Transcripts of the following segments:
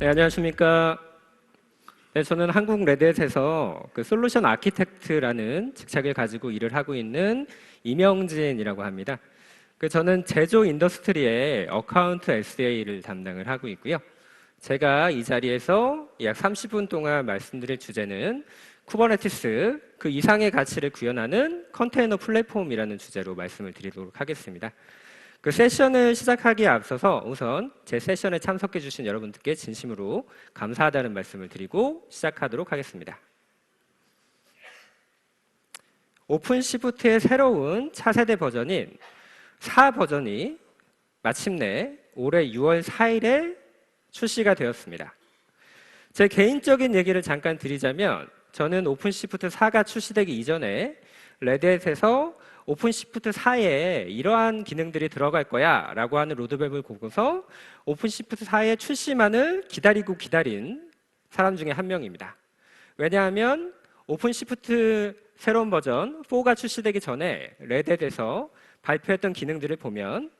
네, 안녕하십니까. 네, 저는 한국 레드햇에서 솔루션 아키텍트라는 직책을 가지고 일을 하고 있는 이명진이라고 합니다. 저는 제조 인더스트리의 어카운트 SA를 담당을 하고 있고요. 제가 이 자리에서 약 30분 동안 말씀드릴 주제는 쿠버네티스, 그 이상의 가치를 구현하는 컨테이너 플랫폼이라는 주제로 말씀을 드리도록 하겠습니다. 그 세션을 시작하기에 앞서서 우선 제 세션에 참석해 주신 여러분들께 진심으로 감사하다는 말씀을 드리고 시작하도록 하겠습니다. 오픈시프트의 새로운 차세대 버전인 4 버전이 마침내 올해 6월 4일에 출시가 되었습니다. 제 개인적인 얘기를 잠깐 드리자면 저는 오픈시프트 4가 출시되기 이전에 레드햇에서 오픈시프트 4에 이러한 기능들이 들어갈 거야 라고 하는 로드맵을 보고서 오픈시프트 4의 출시만을 기다리고 기다린 사람 중에 한 명입니다. 왜냐하면 오픈시프트 새로운 버전 4가 출시되기 전에 레드햇에서 발표했던 기능들을 보면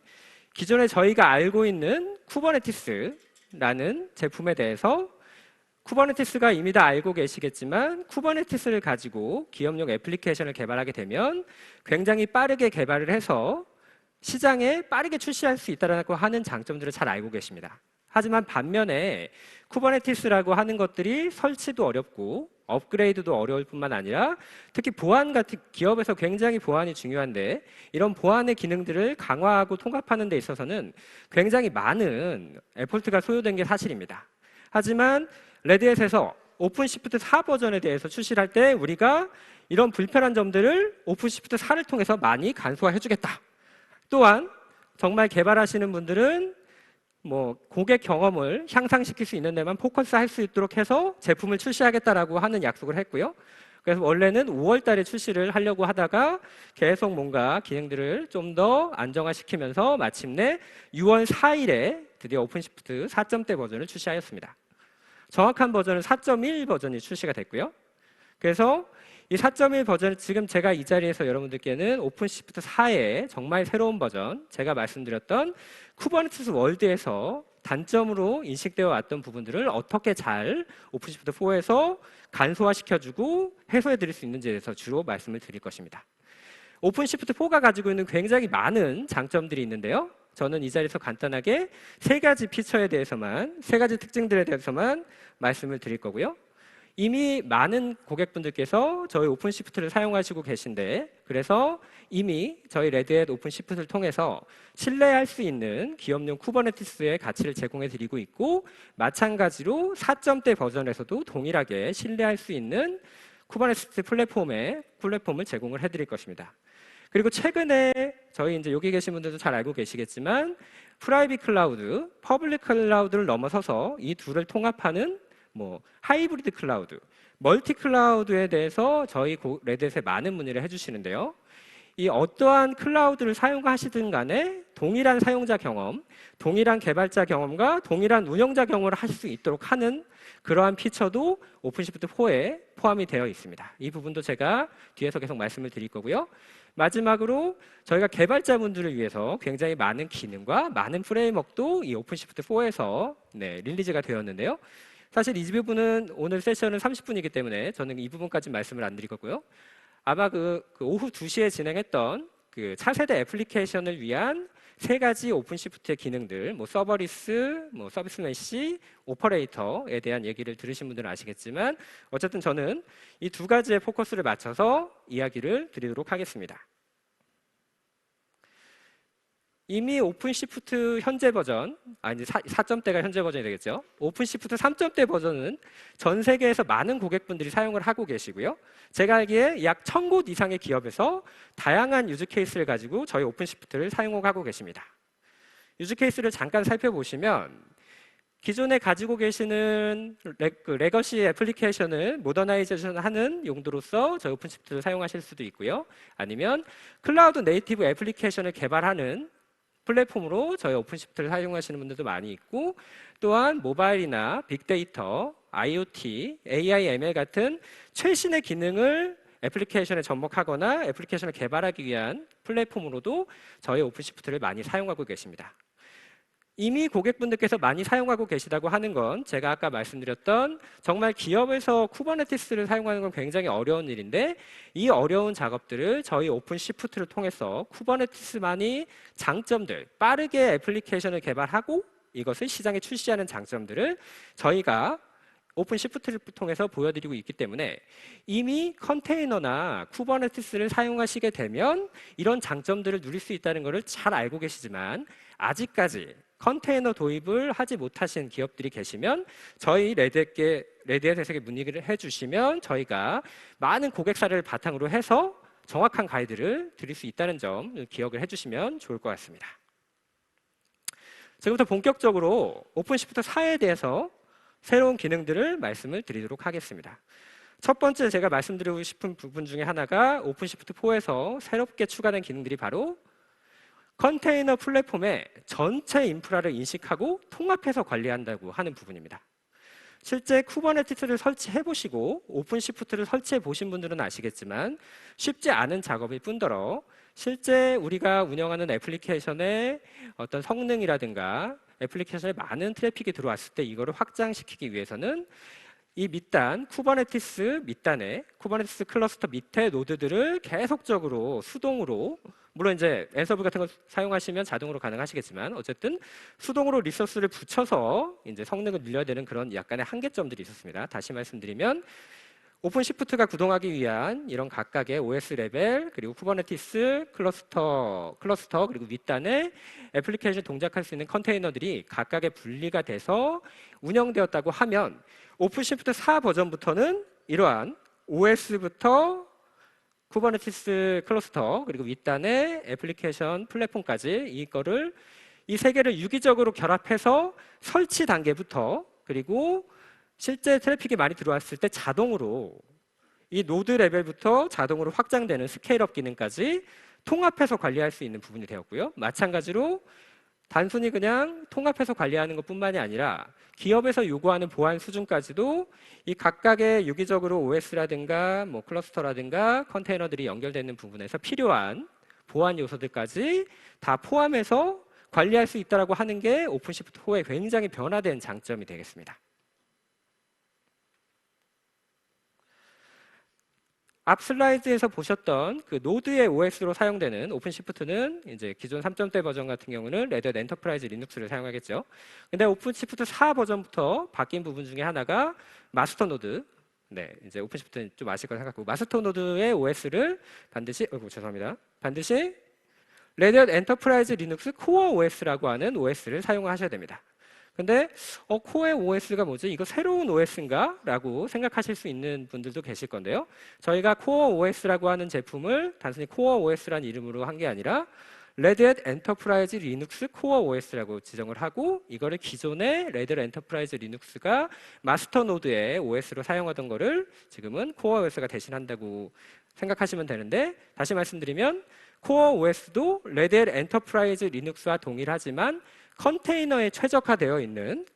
기존에 저희가 알고 있는 쿠버네티스라는 제품에 대해서 쿠버네티스가 이미 다 알고 계시겠지만 쿠버네티스를 가지고 기업용 애플리케이션을 개발하게 되면 굉장히 빠르게 개발을 해서 시장에 빠르게 출시할 수 있다고 하는 장점들을 잘 알고 계십니다. 하지만 반면에 쿠버네티스라고 하는 것들이 설치도 어렵고 업그레이드도 어려울 뿐만 아니라 특히 보안 같은 기업에서 굉장히 보안이 중요한데 이런 보안의 기능들을 강화하고 통합하는 데 있어서는 굉장히 많은 에포트가 소요된 게 사실입니다. 하지만 레드햇에서 오픈시프트 4 버전에 대해서 출시를 할 때 우리가 이런 불편한 점들을 오픈시프트 4를 통해서 많이 간소화해 주겠다. 또한 정말 개발하시는 분들은 고객 경험을 향상시킬 수 있는 데만 포커스할 수 있도록 해서 제품을 출시하겠다라고 하는 약속을 했고요. 그래서 원래는 5월 달에 출시를 하려고 하다가 계속 뭔가 기능들을 좀 더 안정화시키면서 마침내 6월 4일에 드디어 오픈시프트 4.0 버전을 출시하였습니다. 정확한 버전은 4.1 버전이 출시가 됐고요. 그래서 이 4.1 버전을 지금 제가 이 자리에서 여러분들께는 오픈시프트 4의 정말 새로운 버전, 제가 말씀드렸던 쿠버네티스 월드에서 단점으로 인식되어 왔던 부분들을 어떻게 잘 오픈시프트 4에서 간소화시켜주고 해소해드릴 수 있는지에 대해서 주로 말씀을 드릴 것입니다. 오픈시프트 4가 가지고 있는 굉장히 많은 장점들이 있는데요. 저는 이 자리에서 간단하게 세 가지 피처에 대해서만, 세 가지 특징들에 대해서만 말씀을 드릴 거고요. 이미 많은 고객분들께서 저희 오픈시프트를 사용하시고 계신데 그래서 이미 저희 레드햇 오픈시프트를 통해서 신뢰할 수 있는 기업용 쿠버네티스의 가치를 제공해 드리고 있고 마찬가지로 4.0 버전에서도 동일하게 신뢰할 수 있는 쿠버네티스 플랫폼을 제공을 해드릴 것입니다. 그리고 최근에 저희 이제 여기 계신 분들도 잘 알고 계시겠지만 프라이빗 클라우드, 퍼블릭 클라우드를 넘어서서 이 둘을 통합하는 하이브리드 클라우드, 멀티 클라우드에 대해서 저희 레드햇에 많은 문의를 해주시는데요. 이 어떠한 클라우드를 사용하시든 간에 동일한 사용자 경험, 동일한 개발자 경험과 동일한 운영자 경험을 할 수 있도록 하는 그러한 피처도 오픈시프트 4에 포함이 되어 있습니다. 이 부분도 제가 뒤에서 계속 말씀을 드릴 거고요. 마지막으로 저희가 개발자분들을 위해서 굉장히 많은 기능과 많은 프레임워크도 이 오픈시프트 4에서 릴리즈가 되었는데요. 사실 이 부분은 오늘 세션은 30분이기 때문에 저는 이 부분까지 말씀을 안 드릴 거고요. 아마 오후 2시에 진행했던 차세대 애플리케이션을 위한 세 가지 오픈시프트의 기능들, 서버리스, 서비스 메시, 오퍼레이터에 대한 얘기를 들으신 분들은 아시겠지만 어쨌든 저는 이 두 가지의 포커스를 맞춰서 이야기를 드리도록 하겠습니다. 이미 오픈시프트 현재 버전, 이제 4.0가 현재 버전이 되겠죠. 오픈시프트 3.0 버전은 전 세계에서 많은 고객분들이 사용을 하고 계시고요. 제가 알기에 약 1000곳 이상의 기업에서 다양한 유즈 케이스를 가지고 저희 오픈시프트를 사용하고 계십니다. 유즈 케이스를 잠깐 살펴보시면 기존에 가지고 계시는 레거시 애플리케이션을 모더나이제이션 하는 용도로서 저희 오픈시프트를 사용하실 수도 있고요. 아니면 클라우드 네이티브 애플리케이션을 개발하는 플랫폼으로 저희 오픈시프트를 사용하시는 분들도 많이 있고 또한 모바일이나 빅데이터, IoT, AI, ML 같은 최신의 기능을 애플리케이션에 접목하거나 애플리케이션을 개발하기 위한 플랫폼으로도 저희 오픈시프트를 많이 사용하고 계십니다. 이미 고객분들께서 많이 사용하고 계시다고 하는 건 제가 아까 말씀드렸던 정말 기업에서 쿠버네티스를 사용하는 건 굉장히 어려운 일인데 이 어려운 작업들을 저희 오픈시프트를 통해서 쿠버네티스만이 장점들, 빠르게 애플리케이션을 개발하고 이것을 시장에 출시하는 장점들을 저희가 오픈시프트를 통해서 보여드리고 있기 때문에 이미 컨테이너나 쿠버네티스를 사용하시게 되면 이런 장점들을 누릴 수 있다는 것을 잘 알고 계시지만 아직까지 컨테이너 도입을 하지 못하신 기업들이 계시면 저희 레드햇에게 문의를 해주시면 저희가 많은 고객 사례를 바탕으로 해서 정확한 가이드를 드릴 수 있다는 점 기억을 해주시면 좋을 것 같습니다. 지금부터 본격적으로 오픈시프트 4에 대해서 새로운 기능들을 말씀을 드리도록 하겠습니다. 첫 번째 제가 말씀드리고 싶은 부분 중에 하나가 오픈시프트 4에서 새롭게 추가된 기능들이 바로 컨테이너 플랫폼의 전체 인프라를 인식하고 통합해서 관리한다고 하는 부분입니다. 실제 쿠버네티스를 설치해 보시고 오픈시프트를 설치해 보신 분들은 아시겠지만 쉽지 않은 작업일 뿐더러 실제 우리가 운영하는 애플리케이션의 어떤 성능이라든가 애플리케이션에 많은 트래픽이 들어왔을 때 이거를 확장시키기 위해서는 이 밑단, 쿠버네티스 밑단에 쿠버네티스 클러스터 밑에 노드들을 계속적으로 수동으로, 물론 이제 앤서블 같은 거 사용하시면 자동으로 가능하시겠지만 어쨌든 수동으로 리소스를 붙여서 이제 성능을 늘려야 되는 그런 약간의 한계점들이 있었습니다. 다시 말씀드리면 오픈시프트가 구동하기 위한 이런 각각의 OS 레벨 그리고 쿠버네티스 클러스터 그리고 밑단에 애플리케이션 동작할 수 있는 컨테이너들이 각각의 분리가 돼서 운영되었다고 하면 오픈시프트 4 버전부터는 이러한 OS부터 쿠버네티스 클러스터 그리고 윗단의 애플리케이션 플랫폼까지 이거를 이 세 개를 유기적으로 결합해서 설치 단계부터 그리고 실제 트래픽이 많이 들어왔을 때 자동으로 이 노드 레벨부터 자동으로 확장되는 스케일업 기능까지 통합해서 관리할 수 있는 부분이 되었고요. 마찬가지로 단순히 그냥 통합해서 관리하는 것뿐만이 아니라 기업에서 요구하는 보안 수준까지도 이 각각의 유기적으로 OS라든가 뭐 클러스터라든가 컨테이너들이 연결되는 부분에서 필요한 보안 요소들까지 다 포함해서 관리할 수 있다고 하는 게 오픈시프트 4의 굉장히 변화된 장점이 되겠습니다. 앞 슬라이드에서 보셨던 그 노드의 OS로 사용되는 오픈시프트는 이제 기존 3.0 버전 같은 경우는 레드햇 엔터프라이즈 리눅스를 사용하겠죠. 근데 오픈시프트 4 버전부터 바뀐 부분 중에 하나가 마스터 노드. 네, 이제 오픈시프트는 좀 아실 거 생각하고 마스터 노드의 OS를 반드시 반드시 레드햇 엔터프라이즈 리눅스 코어 OS라고 하는 OS를 사용하셔야 됩니다. 근데 코어의 OS가 뭐지? 이거 새로운 OS인가? 라고 생각하실 수 있는 분들도 계실 건데요. 저희가 코어 OS라고 하는 제품을 단순히 코어 OS라는 이름으로 한 게 아니라 레드햇 엔터프라이즈 리눅스 코어 OS라고 지정을 하고 이거를 기존의 레드햇 엔터프라이즈 리눅스가 마스터 노드의 OS로 사용하던 거를 지금은 코어 OS가 대신한다고 생각하시면 되는데 다시 말씀드리면 코어 OS도 레드햇 엔터프라이즈 리눅스와 동일하지만 컨테이너에 최적화되어 있는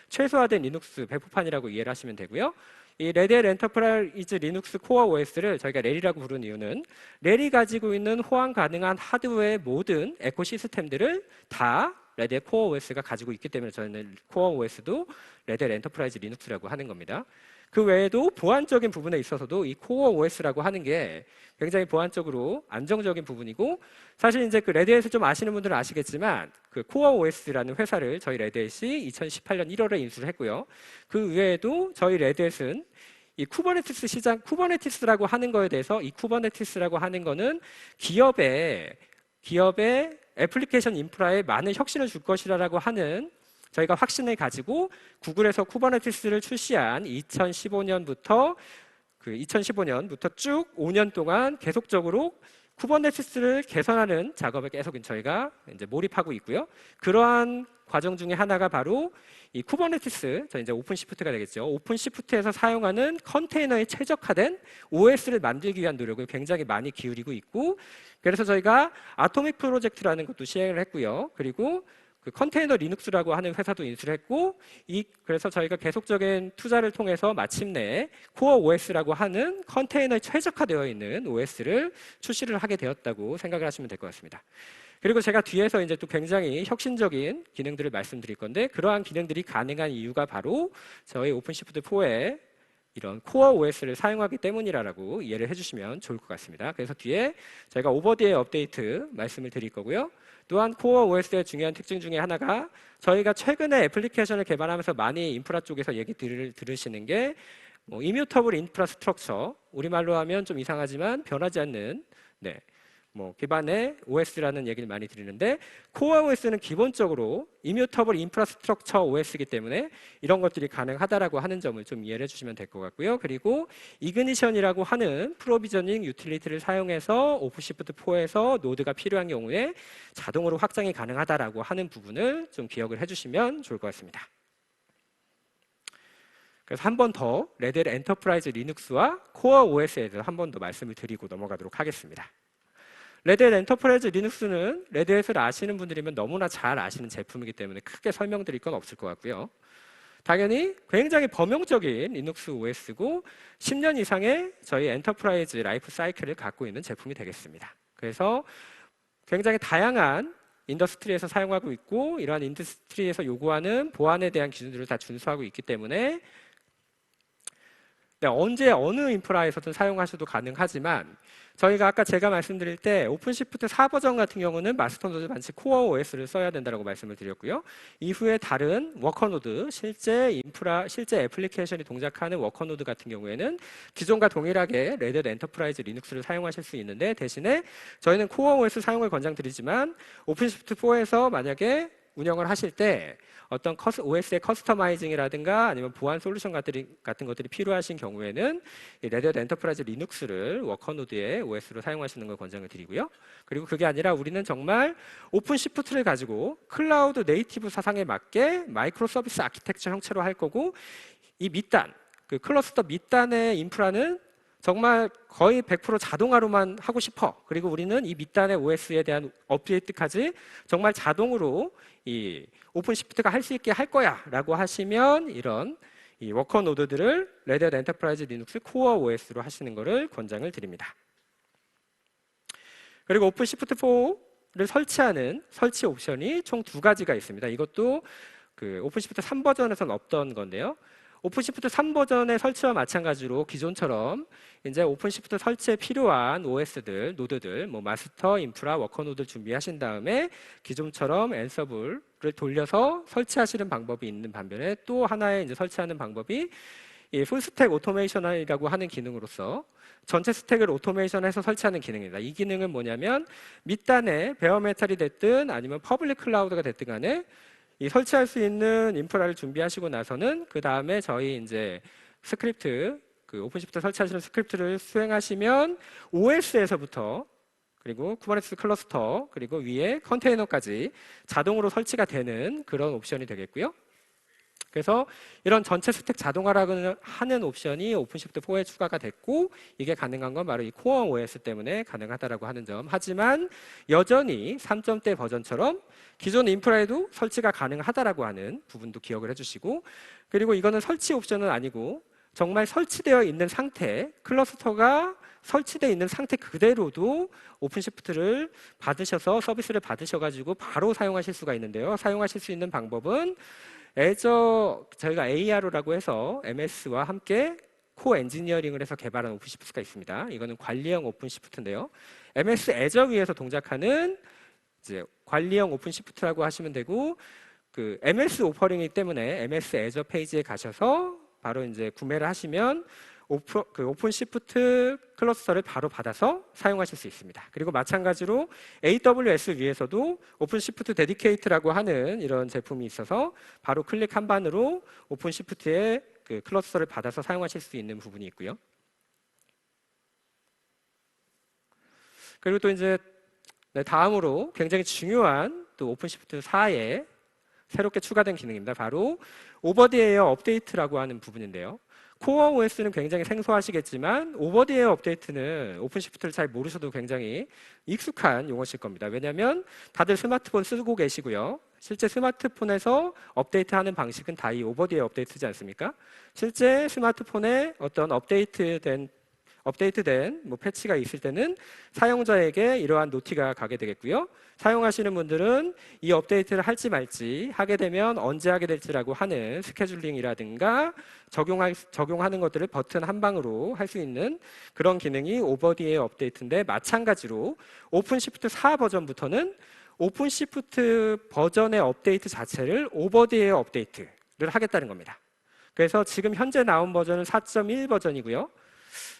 최소화된 리눅스 배포판이라고 이해를 하시면 되고요. 이 레드햇 엔터프라이즈 리눅스 코어 OS를 저희가 렐이라고 부르는 이유는 렐이 가지고 있는 호환 가능한 하드웨어의 모든 에코시스템들을 다 레드햇 코어 OS가 가지고 있기 때문에 저희는 코어 OS도 레드햇 엔터프라이즈 리눅스라고 하는 겁니다. 그 외에도 보안적인 부분에 있어서도 이 코어 OS라고 하는 게 굉장히 보안적으로 안정적인 부분이고 사실 이제 그 레드햇을 좀 아시는 분들은 아시겠지만 그 코어 OS라는 회사를 저희 레드햇이 2018년 1월에 인수를 했고요. 그 외에도 저희 레드햇은 이 쿠버네티스 시장, 쿠버네티스라고 하는 거에 대해서 이 쿠버네티스라고 하는 거는 기업의 애플리케이션 인프라에 많은 혁신을 줄 것이라고 하는 저희가 확신을 가지고 구글에서 쿠버네티스를 출시한 2015년부터 쭉 5년 동안 계속적으로 쿠버네티스를 개선하는 작업에 계속 저희가 이제 몰입하고 있고요. 그러한 과정 중에 하나가 바로 이 쿠버네티스, 저 이제 오픈시프트가 되겠죠. 오픈시프트에서 사용하는 컨테이너에 최적화된 OS를 만들기 위한 노력을 굉장히 많이 기울이고 있고, 그래서 저희가 아토믹 프로젝트라는 것도 시행을 했고요. 그리고 그 컨테이너 리눅스라고 하는 회사도 인수를 했고, 그래서 저희가 계속적인 투자를 통해서 마침내 코어 OS라고 하는 컨테이너에 최적화되어 있는 OS를 출시를 하게 되었다고 생각을 하시면 될 것 같습니다. 그리고 제가 뒤에서 이제 또 굉장히 혁신적인 기능들을 말씀드릴 건데, 그러한 기능들이 가능한 이유가 바로 저희 오픈시프트 4의 이런 코어 OS를 사용하기 때문이라고 이해를 해주시면 좋을 것 같습니다. 그래서 뒤에 제가 오버디의 업데이트 말씀을 드릴 거고요. 또한 코어 OS의 중요한 특징 중에 하나가 저희가 최근에 애플리케이션을 개발하면서 많이 인프라 쪽에서 얘기 들으시는 게 이뮤터블 인프라스트럭처, 우리말로 하면 좀 이상하지만 변하지 않는 기반의 OS라는 얘기를 많이 드리는데, 코어 OS는 기본적으로 이뮤터블 인프라스트럭처 OS이기 때문에 이런 것들이 가능하다라고 하는 점을 좀 이해를 해주시면 될 것 같고요. 그리고 이그니션이라고 하는 프로비저닝 유틸리티를 사용해서 오픈시프트 4에서 노드가 필요한 경우에 자동으로 확장이 가능하다라고 하는 부분을 좀 기억을 해주시면 좋을 것 같습니다. 그래서 한 번 더 레드햇 엔터프라이즈 리눅스와 코어 OS에 대해서 한 번 더 말씀을 드리고 넘어가도록 하겠습니다. 레드햇 엔터프라이즈 리눅스는 레드햇을 아시는 분들이면 너무나 잘 아시는 제품이기 때문에 크게 설명드릴 건 없을 것 같고요. 당연히 굉장히 범용적인 리눅스 OS고 10년 이상의 저희 엔터프라이즈 라이프 사이클을 갖고 있는 제품이 되겠습니다. 그래서 굉장히 다양한 인더스트리에서 사용하고 있고, 이러한 인더스트리에서 요구하는 보안에 대한 기준들을 다 준수하고 있기 때문에 언제 어느 인프라에서든 사용하셔도 가능하지만, 저희가 아까 제가 말씀드릴 때 오픈시프트 4 버전 같은 경우는 마스터 노드 반칙 코어 OS를 써야 된다고 말씀을 드렸고요. 이후에 다른 워커노드, 실제 애플리케이션이 동작하는 워커노드 같은 경우에는 기존과 동일하게 레드햇 엔터프라이즈 리눅스를 사용하실 수 있는데, 대신에 저희는 코어 OS 사용을 권장드리지만 오픈시프트 4에서 만약에 운영을 하실 때 어떤 OS의 커스터마이징이라든가 아니면 보안 솔루션 같은 것들이 필요하신 경우에는 레드햇 엔터프라이즈 리눅스를 워커노드의 OS로 사용하시는 걸 권장을 드리고요. 그리고 그게 아니라 우리는 정말 오픈시프트를 가지고 클라우드 네이티브 사상에 맞게 마이크로 서비스 아키텍처 형태로 할 거고, 이 밑단, 그 클러스터 밑단의 인프라는 정말 거의 100% 자동화로만 하고 싶어. 그리고 우리는 이 밑단의 OS에 대한 업데이트까지 정말 자동으로 이 오픈시프트가 할 수 있게 할 거야 라고 하시면 이런 이 워커 노드들을 레드햇 엔터프라이즈 리눅스 코어 OS로 하시는 것을 권장을 드립니다. 그리고 오픈시프트 4를 설치하는 설치 옵션이 총 2가지가 있습니다. 이것도 그 오픈시프트 3 버전에서는 없던 건데요. 오픈시프트 3 버전의 설치와 마찬가지로 기존처럼 이제 오픈시프트 설치에 필요한 OS들, 노드들, 마스터, 인프라, 워커 노드 준비하신 다음에 기존처럼 앤서블을 돌려서 설치하시는 방법이 있는 반면에, 또 하나의 이제 설치하는 방법이 이 풀스택 오토메이션이라고 하는 기능으로서 전체 스택을 오토메이션해서 설치하는 기능입니다. 이 기능은 뭐냐면 밑단에 베어메탈이 됐든 아니면 퍼블릭 클라우드가 됐든 간에 이 설치할 수 있는 인프라를 준비하시고 나서는 그 다음에 저희 이제 스크립트, 그 오픈시프트 설치하시는 스크립트를 수행하시면 OS에서부터 그리고 쿠버네티스 클러스터 그리고 위에 컨테이너까지 자동으로 설치가 되는 그런 옵션이 되겠고요. 그래서 이런 전체 스택 자동화라고 하는 옵션이 오픈시프트 4에 추가가 됐고, 이게 가능한 건 바로 이 코어 OS 때문에 가능하다라고 하는 점. 하지만 여전히 3점대 버전처럼 기존 인프라에도 설치가 가능하다라고 하는 부분도 기억을 해주시고, 그리고 이거는 설치 옵션은 아니고 정말 설치되어 있는 상태, 클러스터가 설치되어 있는 상태 그대로도 오픈시프트를 받으셔서 서비스를 받으셔가지고 바로 사용하실 수가 있는데요. 사용하실 수 있는 방법은 저희가 ARO라고 해서 MS와 함께 코 엔지니어링을 해서 개발한 오픈시프트가 있습니다. 이거는 관리형 오픈시프트인데요. MS 애저 위에서 동작하는 이제 관리형 오픈시프트라고 하시면 되고, 그 MS 오퍼링이기 때문에 MS 애저 페이지에 가셔서 바로 이제 구매를 하시면 그 오픈시프트 클러스터를 바로 받아서 사용하실 수 있습니다. 그리고 마찬가지로 AWS 위에서도 오픈시프트 데디케이트라고 하는 이런 제품이 있어서 바로 클릭 한 반으로 오픈시프트의 그 클러스터를 받아서 사용하실 수 있는 부분이 있고요. 그리고 또 이제 다음으로 굉장히 중요한 또 오픈시프트 4에 새롭게 추가된 기능입니다. 바로 오버디에어 업데이트라고 하는 부분인데요. 코어 OS는 굉장히 생소하시겠지만 오버디에어 업데이트는 오픈시프트를 잘 모르셔도 굉장히 익숙한 용어실 겁니다. 왜냐하면 다들 스마트폰 쓰고 계시고요. 실제 스마트폰에서 업데이트하는 방식은 다 이 오버디에어 업데이트지 않습니까? 실제 스마트폰에 어떤 업데이트된 업데이트된 패치가 있을 때는 사용자에게 이러한 노티가 가게 되겠고요. 사용하시는 분들은 이 업데이트를 할지 말지, 하게 되면 언제 하게 될지라고 하는 스케줄링이라든가 적용하는 것들을 버튼 한 방으로 할 수 있는 그런 기능이 오버 디 에어 업데이트인데, 마찬가지로 오픈시프트 4 버전부터는 오픈시프트 버전의 업데이트 자체를 오버 디 에어 업데이트를 하겠다는 겁니다. 그래서 지금 현재 나온 버전은 4.1 버전이고요.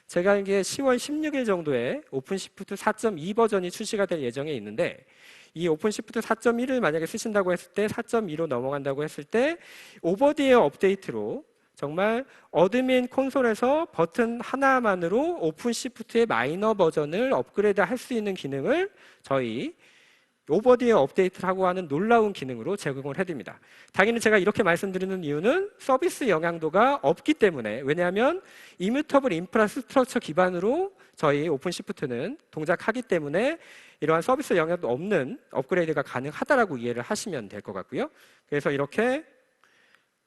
제가 알기에 10월 16일 정도에 오픈시프트 4.2 버전이 출시가 될 예정에 있는데, 이 오픈시프트 4.1을 만약에 쓰신다고 했을 때 4.2로 넘어간다고 했을 때 오버 디 에어 업데이트로 정말 어드민 콘솔에서 버튼 하나만으로 오픈시프트의 마이너 버전을 업그레이드 할 수 있는 기능을 저희 오버 디 에어 업데이트를 하고 하는 놀라운 기능으로 제공을 해드립니다. 당연히 제가 이렇게 말씀드리는 이유는 서비스 영향도가 없기 때문에, 왜냐하면 이뮤터블 인프라스트럭처 기반으로 저희 오픈시프트는 동작하기 때문에 이러한 서비스 영향도 없는 업그레이드가 가능하다라고 이해를 하시면 될 것 같고요. 그래서 이렇게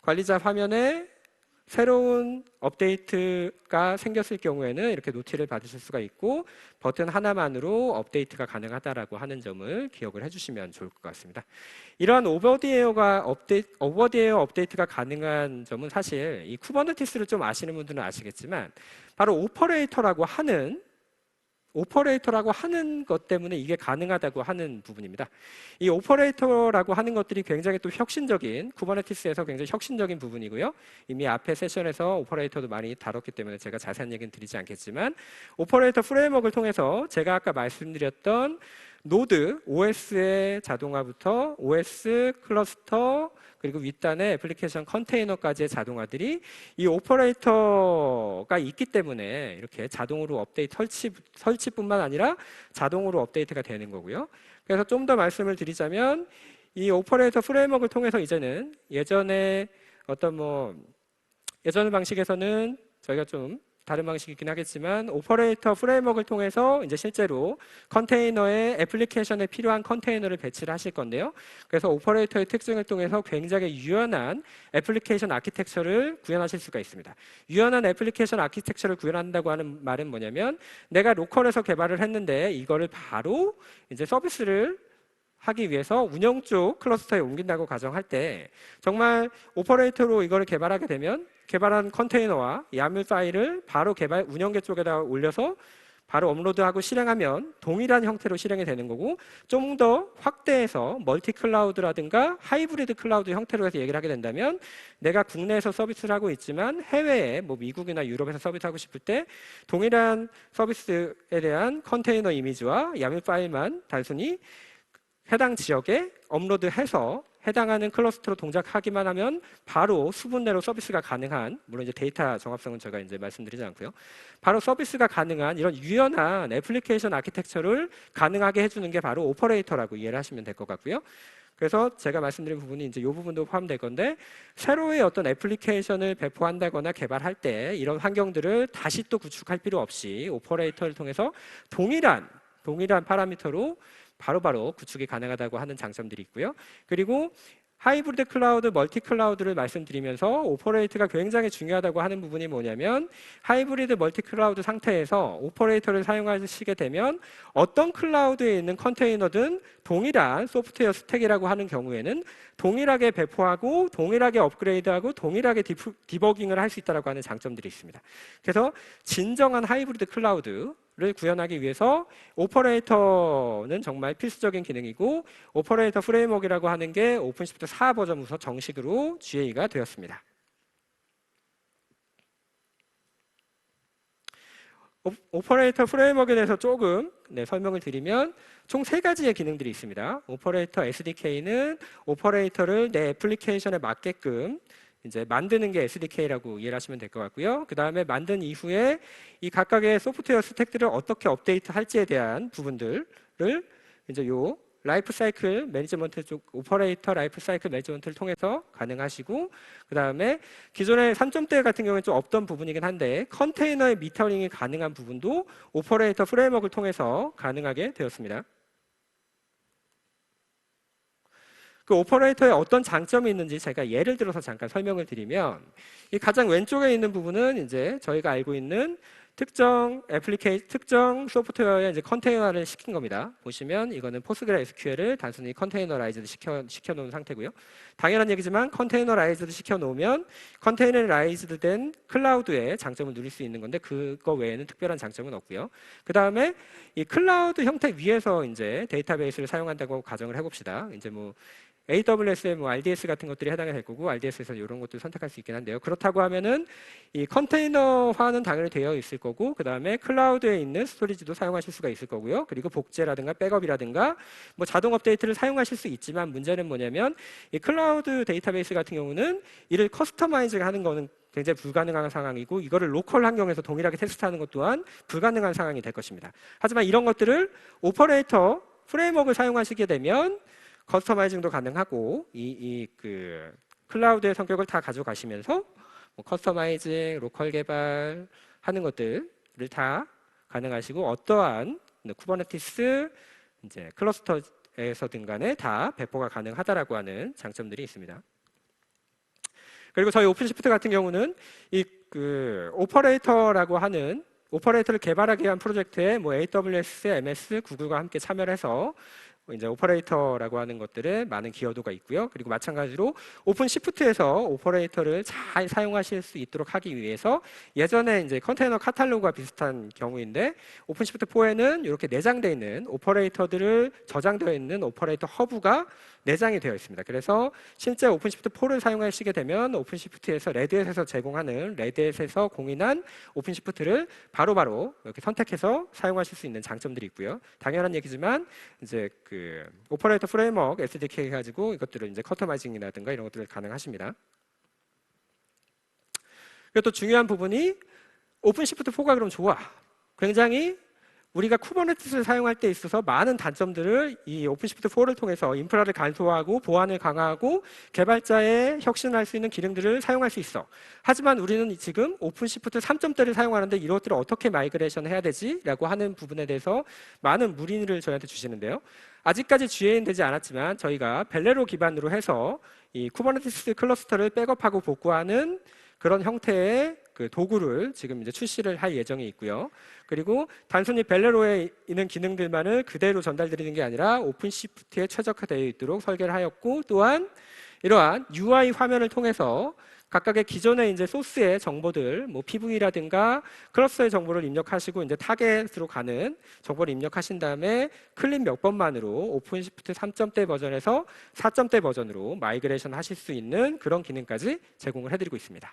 관리자 화면에 새로운 업데이트가 생겼을 경우에는 이렇게 노티를 받으실 수가 있고, 버튼 하나만으로 업데이트가 가능하다라고 하는 점을 기억을 해주시면 좋을 것 같습니다. 이러한 오버 디 에어 업데이트가 가능한 점은 사실 이 쿠버네티스를 좀 아시는 분들은 아시겠지만 바로 오퍼레이터라고 하는 것 때문에 이게 가능하다고 하는 부분입니다. 이 오퍼레이터라고 하는 것들이 굉장히 또 혁신적인, 쿠버네티스에서 굉장히 혁신적인 부분이고요. 이미 앞에 세션에서 오퍼레이터도 많이 다뤘기 때문에 제가 자세한 얘기는 드리지 않겠지만, 오퍼레이터 프레임워크를 통해서 제가 아까 말씀드렸던 노드, OS의 자동화부터 OS, 클러스터, 그리고 윗단의 애플리케이션 컨테이너까지의 자동화들이 이 오퍼레이터가 있기 때문에 이렇게 자동으로 업데이트 설치뿐만 아니라 자동으로 업데이트가 되는 거고요. 그래서 좀 더 말씀을 드리자면, 이 오퍼레이터 프레임워크를 통해서 이제는 예전의 방식에서는 저희가 좀 다른 방식이긴 하겠지만, 오퍼레이터 프레임워크를 통해서 이제 실제로 컨테이너에 애플리케이션에 필요한 컨테이너를 배치를 하실 건데요. 그래서 오퍼레이터의 특징을 통해서 굉장히 유연한 애플리케이션 아키텍처를 구현하실 수가 있습니다. 유연한 애플리케이션 아키텍처를 구현한다고 하는 말은 뭐냐면, 내가 로컬에서 개발을 했는데 이거를 바로 이제 서비스를 하기 위해서 운영 쪽 클러스터에 옮긴다고 가정할 때, 정말 오퍼레이터로 이거를 개발하게 되면 개발한 컨테이너와 YAML 파일을 바로 운영계 쪽에다 올려서 바로 업로드하고 실행하면 동일한 형태로 실행이 되는 거고, 좀 더 확대해서 멀티 클라우드라든가 하이브리드 클라우드 형태로 해서 얘기를 하게 된다면, 내가 국내에서 서비스를 하고 있지만 해외에 미국이나 유럽에서 서비스하고 싶을 때 동일한 서비스에 대한 컨테이너 이미지와 YAML 파일만 단순히 해당 지역에 업로드해서 해당하는 클러스터로 동작하기만 하면 바로 수분내로 서비스가 가능한, 물론 이제 데이터 정합성은 제가 이제 말씀드리지 않고요. 바로 서비스가 가능한 이런 유연한 애플리케이션 아키텍처를 가능하게 해주는 게 바로 오퍼레이터라고 이해를 하시면 될 것 같고요. 그래서 제가 말씀드린 부분이 이제 이 부분도 포함될 건데, 새로의 어떤 애플리케이션을 배포한다거나 개발할 때 이런 환경들을 다시 또 구축할 필요 없이 오퍼레이터를 통해서 동일한 파라미터로 바로바로 구축이 가능하다고 하는 장점들이 있고요. 그리고 하이브리드 클라우드, 멀티 클라우드를 말씀드리면서 오퍼레이터가 굉장히 중요하다고 하는 부분이 뭐냐면, 하이브리드 멀티 클라우드 상태에서 오퍼레이터를 사용하시게 되면 어떤 클라우드에 있는 컨테이너든 동일한 소프트웨어 스택이라고 하는 경우에는 동일하게 배포하고 동일하게 업그레이드하고 동일하게 디버깅을 할 수 있다고 하는 장점들이 있습니다. 그래서 진정한 하이브리드 클라우드를 구현하기 위해서 오퍼레이터는 정말 필수적인 기능이고, 오퍼레이터 프레임워크라고 하는 게 오픈시프트 4 버전부터 정식으로 GA가 되었습니다. 오퍼레이터 프레임워크에 대해서 조금 설명을 드리면, 총 3가지의 기능들이 있습니다. 오퍼레이터 SDK는 오퍼레이터를 내 애플리케이션에 맞게끔 이제 만드는 게 SDK라고 이해를 하시면 될 것 같고요. 그 다음에 만든 이후에 이 각각의 소프트웨어 스택들을 어떻게 업데이트 할지에 대한 부분들을 이제 요 라이프 사이클 매니지먼트 쪽, 오퍼레이터 라이프 사이클 매니지먼트를 통해서 가능하시고, 그 다음에 기존의 3점대 같은 경우는 좀 없던 부분이긴 한데 컨테이너의 미터링이 가능한 부분도 오퍼레이터 프레임워크를 통해서 가능하게 되었습니다. 그 오퍼레이터에 어떤 장점이 있는지 제가 예를 들어서 잠깐 설명을 드리면, 이 가장 왼쪽에 있는 부분은 이제 저희가 알고 있는 특정 소프트웨어에 이제 컨테이너를 시킨 겁니다. 보시면 이거는 PostgreSQL을 단순히 컨테이너라이즈드 시켜 놓은 상태고요. 당연한 얘기지만 컨테이너라이즈드 시켜 놓으면 컨테이너라이즈드 된 클라우드의 장점을 누릴 수 있는 건데 그거 외에는 특별한 장점은 없고요. 그 다음에 이 클라우드 형태 위에서 이제 데이터베이스를 사용한다고 가정을 해봅시다. 이제 뭐 AWS에 뭐 RDS 같은 것들이 해당이 될 거고 RDS에서 이런 것들 선택할 수 있긴 한데요. 그렇다고 하면은 이 컨테이너화는 당연히 되어 있을 거고 그 다음에 클라우드에 있는 스토리지도 사용하실 수가 있을 거고요. 그리고 복제라든가 백업이라든가 뭐 자동 업데이트를 사용하실 수 있지만 문제는 뭐냐면 이 클라우드 데이터베이스 같은 경우는 이를 커스터마이징하는 거는 굉장히 불가능한 상황이고 이거를 로컬 환경에서 동일하게 테스트하는 것 또한 불가능한 상황이 될 것입니다. 하지만 이런 것들을 오퍼레이터 프레임워크를 사용하시게 되면 커스터마이징도 가능하고 그 클라우드의 성격을 다 가져가시면서 뭐 커스터마이징, 로컬 개발하는 것들을 다 가능하시고 어떠한 쿠버네티스 이제 클러스터에서든 간에 다 배포가 가능하다라고 하는 장점들이 있습니다. 그리고 저희 오픈시프트 같은 경우는 이 그 오퍼레이터라고 하는 오퍼레이터를 개발하기 위한 프로젝트에 뭐 AWS, MS, 구글과 함께 참여를 해서 이제 오퍼레이터라고 하는 것들에 많은 기여도가 있고요. 그리고 마찬가지로 오픈시프트에서 오퍼레이터를 잘 사용하실 수 있도록 하기 위해서 예전에 이제 컨테이너 카탈로그와 비슷한 경우인데 오픈시프트 4에는 이렇게 내장되어 있는 오퍼레이터들을 저장되어 있는 오퍼레이터 허브가 내장이 되어 있습니다. 그래서 실제 오픈시프트 4를 사용하시게 되면 오픈시프트에서 레드햇에서 제공하는 레드햇에서 공인한 오픈시프트를 바로바로 이렇게 선택해서 사용하실 수 있는 장점들이 있고요. 당연한 얘기지만 이제 그 오퍼레이터 프레임워크 SDK 가지고 이것들을 이제 커스터마이징이라든가 이런 것들을 가능하십니다. 그리고 또 중요한 부분이 오픈시프트 4가 그럼 좋아. 굉장히 우리가 쿠버네티스를 사용할 때 있어서 많은 단점들을 이 오픈시프트 4를 통해서 인프라를 간소화하고 보안을 강화하고 개발자의 혁신을 할 수 있는 기능들을 사용할 수 있어. 하지만 우리는 지금 오픈시프트 3.0를 사용하는데 이것들을 어떻게 마이그레이션 해야 되지? 라고 하는 부분에 대해서 많은 문의를 저희한테 주시는데요. 아직까지 GA는 되지 않았지만 저희가 벨레로 기반으로 해서 이 쿠버네티스 클러스터를 백업하고 복구하는 그런 형태의 그 도구를 지금 이제 출시를 할 예정이 있고요. 그리고 단순히 벨레로에 있는 기능들만을 그대로 전달드리는 게 아니라 오픈시프트에 최적화되어 있도록 설계를 하였고 또한 이러한 UI 화면을 통해서 각각의 기존의 이제 소스의 정보들, 뭐 PV라든가 클러스터의 정보를 입력하시고 이제 타겟으로 가는 정보를 입력하신 다음에 클릭 몇 번만으로 오픈시프트 3.0 버전에서 4.0 버전으로 마이그레이션 하실 수 있는 그런 기능까지 제공을 해드리고 있습니다.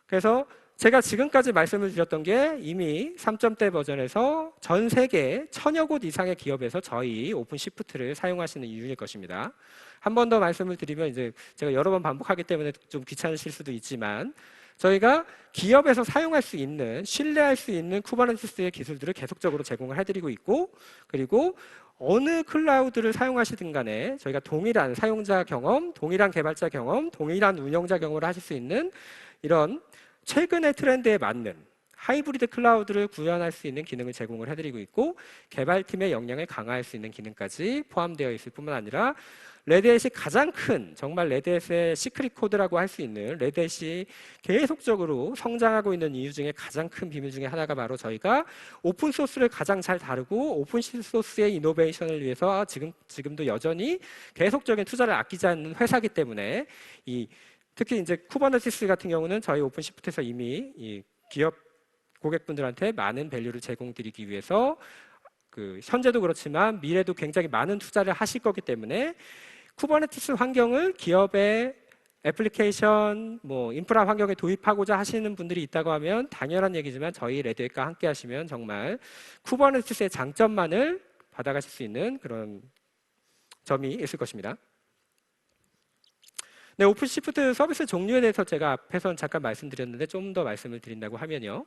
그래서 제가 지금까지 말씀을 드렸던 게 이미 3.0 버전에서 전 세계 1000여 곳 이상의 기업에서 저희 오픈시프트를 사용하시는 이유일 것입니다. 한 번 더 말씀을 드리면 이제 제가 여러 번 반복하기 때문에 좀 귀찮으실 수도 있지만 저희가 기업에서 사용할 수 있는 신뢰할 수 있는 쿠버네티스의 기술들을 계속적으로 제공을 해드리고 있고 그리고 어느 클라우드를 사용하시든 간에 저희가 동일한 사용자 경험, 동일한 개발자 경험, 동일한 운영자 경험을 하실 수 있는 이런 최근의 트렌드에 맞는 하이브리드 클라우드를 구현할 수 있는 기능을 제공을 해드리고 있고 개발팀의 역량을 강화할 수 있는 기능까지 포함되어 있을 뿐만 아니라 레드햇이 가장 큰 정말 레드햇의 시크릿 코드라고 할 수 있는 레드햇이 계속적으로 성장하고 있는 이유 중에 가장 큰 비밀 중에 하나가 바로 저희가 오픈소스를 가장 잘 다루고 오픈소스의 이노베이션을 위해서 지금도 여전히 계속적인 투자를 아끼지 않는 회사이기 때문에 특히 이제 쿠버네티스 같은 경우는 저희 오픈시프트에서 이미 이 기업 고객분들한테 많은 밸류를 제공드리기 위해서 그 현재도 그렇지만 미래도 굉장히 많은 투자를 하실 거기 때문에 쿠버네티스 환경을 기업의 애플리케이션, 뭐 인프라 환경에 도입하고자 하시는 분들이 있다고 하면 당연한 얘기지만 저희 레드햇과 함께 하시면 정말 쿠버네티스의 장점만을 받아가실 수 있는 그런 점이 있을 것입니다. 네, 오픈시프트 서비스 종류에 대해서 제가 앞에서 잠깐 말씀드렸는데 좀 더 말씀을 드린다고 하면요.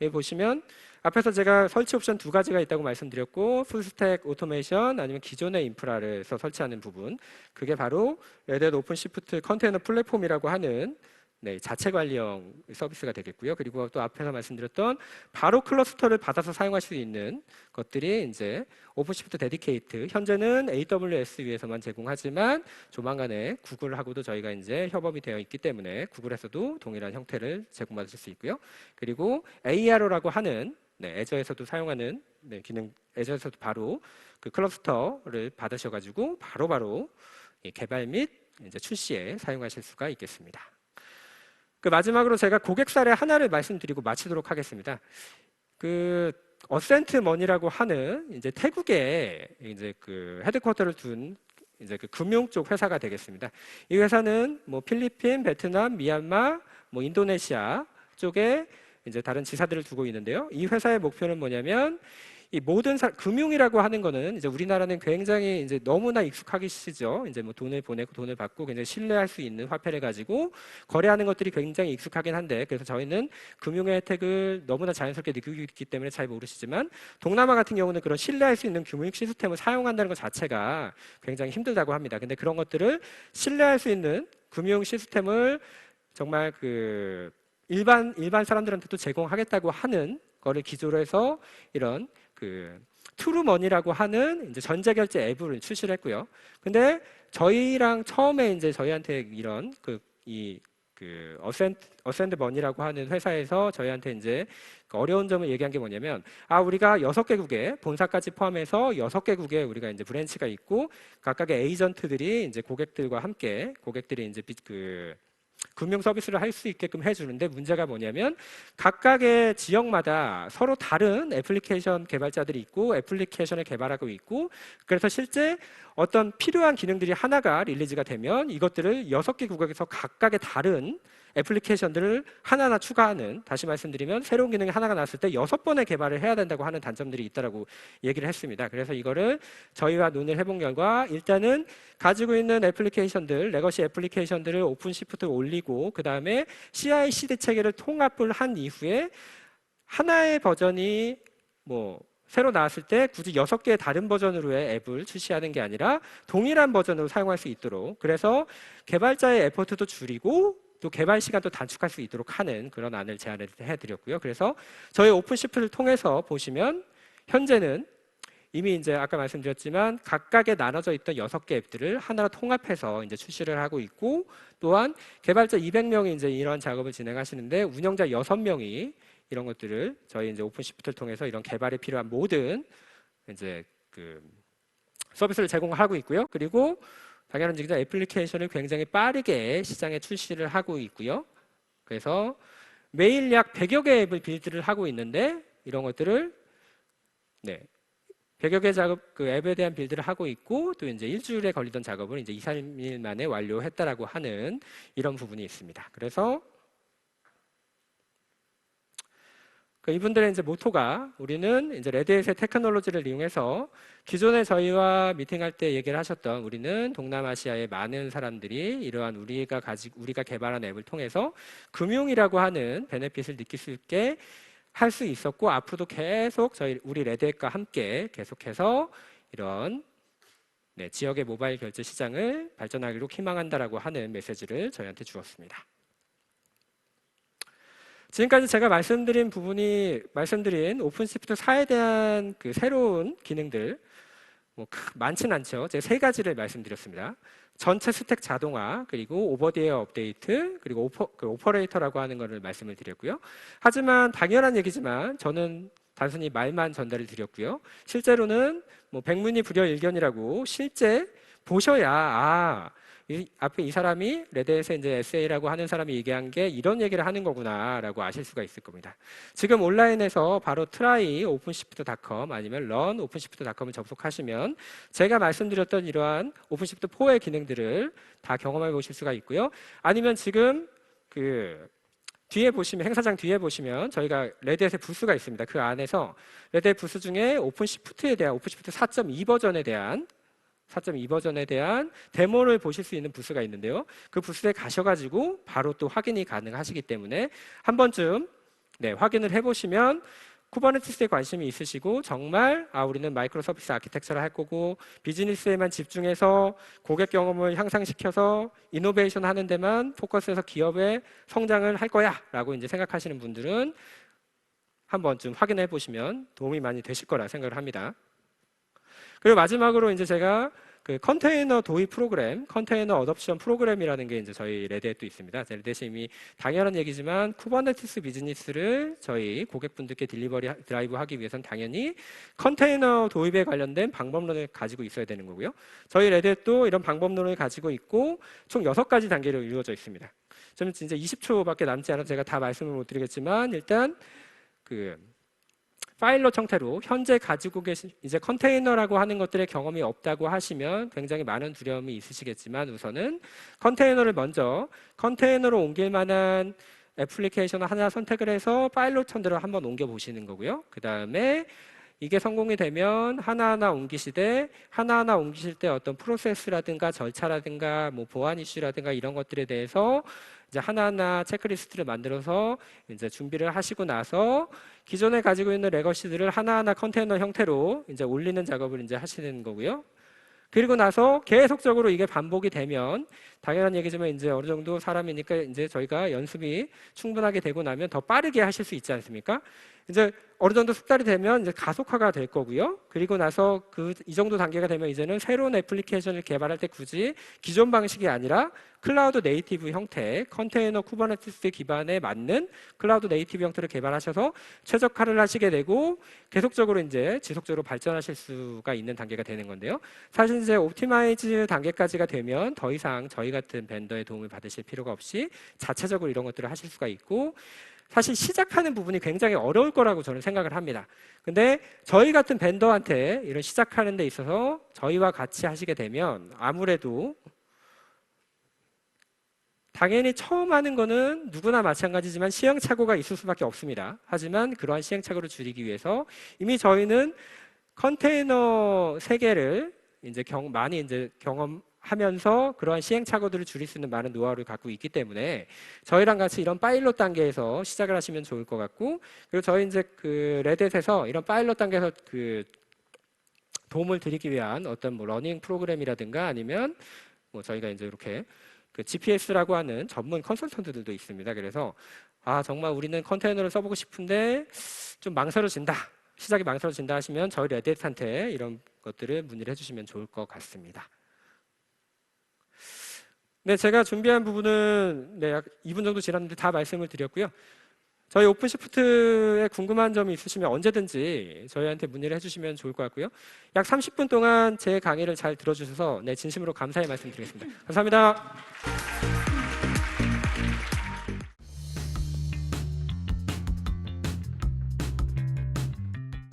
여기 보시면 앞에서 제가 설치 옵션 2가지가 있다고 말씀드렸고 풀스택 오토메이션 아니면 기존의 인프라를 설치하는 부분 그게 바로 레드햇 오픈시프트 컨테이너 플랫폼이라고 하는 네, 자체 관리형 서비스가 되겠고요. 그리고 또 앞에서 말씀드렸던 바로 클러스터를 받아서 사용할 수 있는 것들이 이제 오픈시프트 데디케이트. 현재는 AWS 위에서만 제공하지만 조만간에 구글하고도 저희가 이제 협업이 되어 있기 때문에 구글에서도 동일한 형태를 제공받을 수 있고요. 그리고 ARO라고 하는 애저에서도 사용하는 기능, 애저에서도 바로 그 클러스터를 받으셔가지고 바로바로 개발 및 이제 출시에 사용하실 수가 있겠습니다. 그 마지막으로 제가 고객 사례 하나를 말씀드리고 마치도록 하겠습니다. 그 어센트 머니라고 하는 이제 태국에 이제 그 헤드쿼터를 둔 이제 그 금융 쪽 회사가 되겠습니다. 이 회사는 뭐 필리핀, 베트남, 미얀마, 뭐 인도네시아 쪽에 이제 다른 지사들을 두고 있는데요. 이 회사의 목표는 뭐냐면 이 모든 금융이라고 하는 거는 이제 우리나라는 굉장히 이제 너무나 익숙하시죠. 이제 뭐 돈을 보내고 돈을 받고 굉장히 신뢰할 수 있는 화폐를 가지고 거래하는 것들이 굉장히 익숙하긴 한데, 그래서 저희는 금융의 혜택을 너무나 자연스럽게 느끼고 있기 때문에 잘 모르시지만 동남아 같은 경우는 그런 신뢰할 수 있는 금융 시스템을 사용한다는 것 자체가 굉장히 힘들다고 합니다. 근데 그런 것들을 신뢰할 수 있는 금융 시스템을 정말 그 일반 사람들한테도 제공하겠다고 하는 거를 기조로 해서 이런 그 트루머니라고 하는 이제 전자결제 앱을 출시를 했고요. 근데 저희랑 처음에 이제 저희한테 이런 어센드 머니라고 하는 회사에서 저희한테 이제 그 어려운 점을 얘기한 게 뭐냐면, 우리가 6개국에 본사까지 포함해서 6개국에 우리가 이제 브랜치가 있고 각각의 에이전트들이 이제 고객들과 함께 고객들이 이제 그 금융 서비스를 할 수 있게끔 해주는데, 문제가 뭐냐면 각각의 지역마다 서로 다른 애플리케이션 개발자들이 있고 애플리케이션을 개발하고 있고, 그래서 실제 어떤 필요한 기능들이 하나가 릴리즈가 되면 이것들을 6개 국역에서 각각의 다른 애플리케이션들을 하나하나 추가하는, 다시 말씀드리면 새로운 기능이 하나가 나왔을 때 6번의 개발을 해야 된다고 하는 단점들이 있다고 얘기를 했습니다. 그래서 이거를 저희와 논의를 해본 결과, 일단은 가지고 있는 애플리케이션들, 레거시 애플리케이션들을 오픈시프트에 올리고 그 다음에 CI/CD 체계를 통합을 한 이후에 하나의 버전이 뭐 새로 나왔을 때 굳이 6개의 다른 버전으로의 앱을 출시하는 게 아니라 동일한 버전으로 사용할 수 있도록, 그래서 개발자의 에포트도 줄이고 또 개발 시간도 단축할 수 있도록 하는 그런 안을 제안을 해드렸고요. 그래서 저희 오픈시프트를 통해서 보시면 현재는 이미 이제 아까 말씀드렸지만 각각에 나눠져 있던 6개 앱들을 하나로 통합해서 이제 출시를 하고 있고, 또한 개발자 200명이 이제 이런 작업을 진행하시는데 운영자 6명이 이런 것들을 저희 이제 오픈시프트를 통해서 이런 개발에 필요한 모든 이제 그 서비스를 제공하고 있고요. 그리고 당연한 얘기죠. 애플리케이션을 굉장히 빠르게 시장에 출시를 하고 있고요. 그래서 매일 약 100여 개의 앱을 빌드를 하고 있는데 이런 것들을 100여 개 작업, 그 앱에 대한 빌드를 하고 있고, 또 이제 일주일에 걸리던 작업을 이제 2, 3일 만에 완료했다라고 하는 이런 부분이 있습니다. 그래서 이분들의 이제 모토가, 우리는 이제 레드햇의 테크놀로지를 이용해서 기존에 저희와 미팅할 때 얘기를 하셨던, 우리는 동남아시아의 많은 사람들이 이러한 우리가 개발한 앱을 통해서 금융이라고 하는 베네핏을 느낄 수 있게 할 수 있었고, 앞으로도 계속 우리 레드햇과 함께 계속해서 이런 지역의 모바일 결제 시장을 발전하기로 희망한다라고 하는 메시지를 저희한테 주었습니다. 지금까지 제가 말씀드린 오픈시프트 4에 대한 그 새로운 기능들 많진 않죠. 제가 3가지를 말씀드렸습니다. 전체 스택 자동화, 그리고 오버디에어 업데이트, 그리고 오퍼레이터라고 하는 것을 말씀을 드렸고요. 하지만 당연한 얘기지만 저는 단순히 말만 전달을 드렸고요. 실제로는 백문이 불여일견이라고 실제 보셔야 앞에 이 사람이 레드햇의 이제 SA라고 하는 사람이 얘기한 게 이런 얘기를 하는 거구나라고 아실 수가 있을 겁니다. 지금 온라인에서 바로 try openShift.com 아니면 run openShift.com을 접속하시면 제가 말씀드렸던 이러한 오픈시프트 4의 기능들을 다 경험해 보실 수가 있고요. 아니면 지금 뒤에 보시면, 행사장 뒤에 보시면 저희가 레드햇의 부스가 있습니다. 그 안에서 레드햇 부스 중에 오픈시프트에 대한 오픈시프트 4.2 버전에 대한 데모를 보실 수 있는 부스가 있는데요. 그 부스에 가셔가지고 바로 또 확인이 가능하시기 때문에 한 번쯤 확인을 해보시면 쿠버네티스에 관심이 있으시고 정말 우리는 마이크로 서비스 아키텍처를 할 거고 비즈니스에만 집중해서 고객 경험을 향상시켜서 이노베이션 하는 데만 포커스해서 기업의 성장을 할 거야 라고 이제 생각하시는 분들은 한번 좀 확인해 보시면 도움이 많이 되실 거라 생각을 합니다. 그리고 마지막으로 이제 제가 그 컨테이너 도입 프로그램, 컨테이너 어덥션 프로그램이라는 게 이제 저희 레드에 또 있습니다. 레드에 이미 당연한 얘기지만 쿠버네티스 비즈니스를 저희 고객분들께 딜리버리 드라이브 하기 위해서는 당연히 컨테이너 도입에 관련된 방법론을 가지고 있어야 되는 거고요. 저희 레드에 또 이런 방법론을 가지고 있고 총 6가지 단계로 이루어져 있습니다. 좀 진짜 20초밖에 남지 않아서 제가 다 말씀을 못 드리겠지만 일단 그 파일럿 형태로 현재 가지고 계신 이제 컨테이너라고 하는 것들의 경험이 없다고 하시면 굉장히 많은 두려움이 있으시겠지만 우선은 컨테이너를 먼저 컨테이너로 옮길 만한 애플리케이션을 하나 선택을 해서 파일럿 형태로 한번 옮겨 보시는 거고요. 그 다음에 이게 성공이 되면 하나하나 옮기실 때 어떤 프로세스라든가 절차라든가 뭐 보안 이슈라든가 이런 것들에 대해서 이제 하나하나 체크리스트를 만들어서 이제 준비를 하시고 나서 기존에 가지고 있는 레거시들을 하나하나 컨테이너 형태로 이제 올리는 작업을 이제 하시는 거고요. 그리고 나서 계속적으로 이게 반복이 되면 당연한 얘기지만 이제 어느 정도 사람이니까 이제 저희가 연습이 충분하게 되고 나면 더 빠르게 하실 수 있지 않습니까? 이제 어느 정도 숙달이 되면 이제 가속화가 될 거고요. 그리고 나서 이 정도 단계가 되면 이제는 새로운 애플리케이션을 개발할 때 굳이 기존 방식이 아니라 클라우드 네이티브 형태, 컨테이너 쿠버네티스 기반에 맞는 클라우드 네이티브 형태를 개발하셔서 최적화를 하시게 되고 계속적으로 이제 지속적으로 발전하실 수가 있는 단계가 되는 건데요. 사실 이제 옵티마이즈 단계까지가 되면 더 이상 저희 같은 벤더의 도움을 받으실 필요가 없이 자체적으로 이런 것들을 하실 수가 있고 사실 시작하는 부분이 굉장히 어려울 거라고 저는 생각을 합니다. 근데 저희 같은 벤더한테 이런 시작하는 데 있어서 저희와 같이 하시게 되면 아무래도 당연히 처음 하는 거는 누구나 마찬가지지만 시행착오가 있을 수밖에 없습니다. 하지만 그러한 시행착오를 줄이기 위해서 이미 저희는 컨테이너 세계를 이제 많이 이제 경험하면서 그러한 시행착오들을 줄일 수 있는 많은 노하우를 갖고 있기 때문에 저희랑 같이 이런 파일럿 단계에서 시작을 하시면 좋을 것 같고 그리고 저희 이제 그 레드에서 이런 파일럿 단계에서 그 도움을 드리기 위한 어떤 뭐 러닝 프로그램이라든가 아니면 뭐 저희가 이제 이렇게 그 GPS라고 하는 전문 컨설턴트들도 있습니다. 그래서 정말 우리는 컨테이너를 써보고 싶은데 좀 망설여진다. 시작이 망설여진다 하시면 저희 레드햇한테 이런 것들을 문의를 해주시면 좋을 것 같습니다. 네, 제가 준비한 부분은 약 2분 정도 지났는데 다 말씀을 드렸고요. 저희 오픈시프트에 궁금한 점이 있으시면 언제든지 저희한테 문의를 해주시면 좋을 것 같고요. 약 30분 동안 제 강의를 잘 들어주셔서 진심으로 감사의 말씀 드리겠습니다. 감사합니다.